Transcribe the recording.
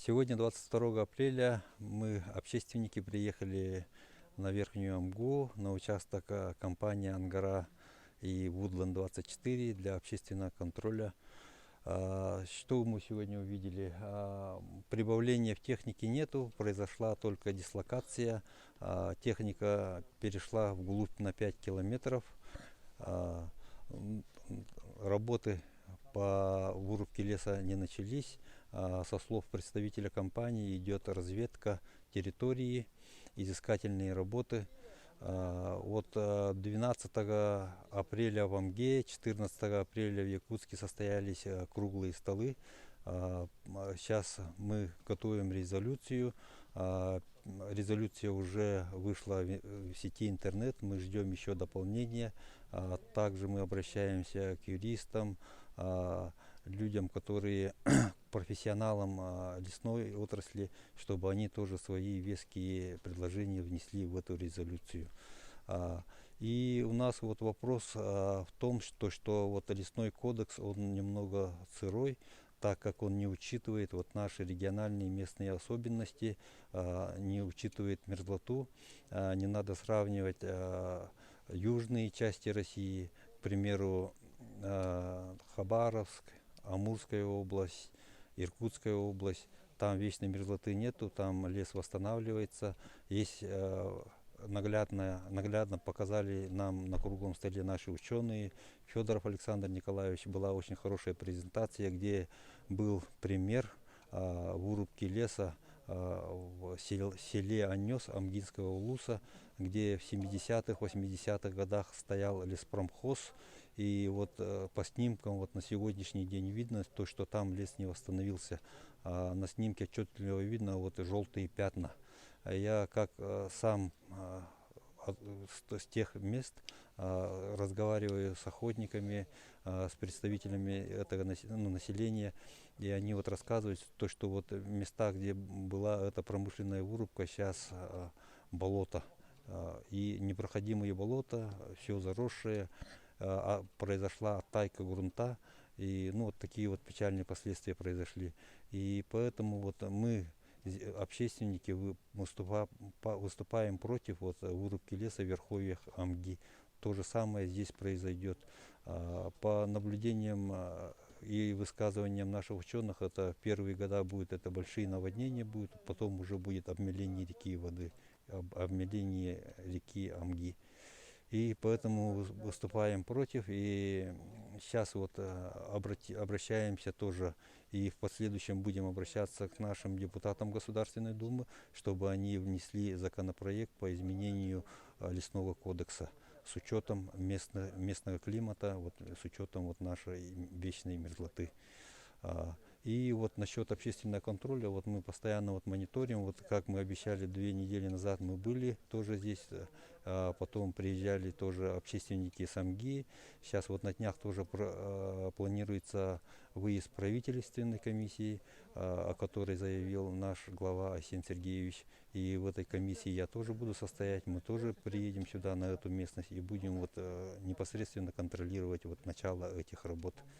Сегодня, 22 апреля, мы, общественники, приехали на Верхнюю Амгу, на участок компании «Ангара» и «Вудланд-24» для общественного контроля. Что мы сегодня увидели? Прибавления в технике нету, произошла только дислокация. Техника перешла вглубь на 5 километров. А, Работы по вырубке леса не начались. Со слов представителя компании идет разведка территории, изыскательные работы. Вот 12 апреля в Амге, 14 апреля в Якутске состоялись круглые столы. Сейчас мы готовим резолюцию. Резолюция уже вышла в сети интернет, мы ждем еще дополнения. Также мы обращаемся к юристам, людям, которые профессионалам лесной отрасли, чтобы они тоже свои веские предложения внесли в эту резолюцию. И у нас вот вопрос в том, что вот лесной кодекс, он немного сырой, так как он не учитывает вот наши региональные местные особенности, не учитывает мерзлоту. Не надо сравнивать южные части России, к примеру, Хабаровск, Амурская область, Иркутская область. Там вечной мерзлоты нету, там лес восстанавливается. Есть наглядно показали нам на круглом столе наши ученые. Федоров Александр Николаевич, была очень хорошая презентация, где был пример вырубки леса в селе Аннес Амгинского улуса, где в 70-х, 80-х годах стоял леспромхоз. И вот по снимкам вот на сегодняшний день видно то, что там лес не восстановился. На снимке отчетливо видно вот желтые пятна. Я как сам с тех мест разговариваю с охотниками, с представителями этого населения, и они вот рассказывают то, что вот в местах, где была эта промышленная вырубка, сейчас болото и непроходимые болота, все заросшее, произошла оттайка грунта, и ну, вот такие вот печальные последствия произошли. И поэтому вот мы, общественники, выступаем против вот вырубки леса в верховьях Амги. То же самое здесь произойдет. По наблюдениям и высказываниям наших ученых, это в первые года будет это большие наводнения будут, потом уже будет обмеление реки воды, обмеление реки Амги. И поэтому выступаем против. И сейчас вот обращаемся тоже, и в последующем будем обращаться к нашим депутатам Государственной Думы, чтобы они внесли законопроект по изменению лесного кодекса с учетом местного климата, вот, с учетом вот нашей вечной мерзлоты. И вот насчет общественного контроля, вот мы постоянно вот мониторим, вот как мы обещали 2 недели назад, мы были тоже здесь, потом приезжали тоже общественники с Амги. Сейчас вот на днях тоже планируется выезд правительственной комиссии, о которой заявил наш глава Асен Сергеевич. И в этой комиссии я тоже буду состоять, мы тоже приедем сюда, на эту местность, и будем вот непосредственно контролировать вот начало этих работ.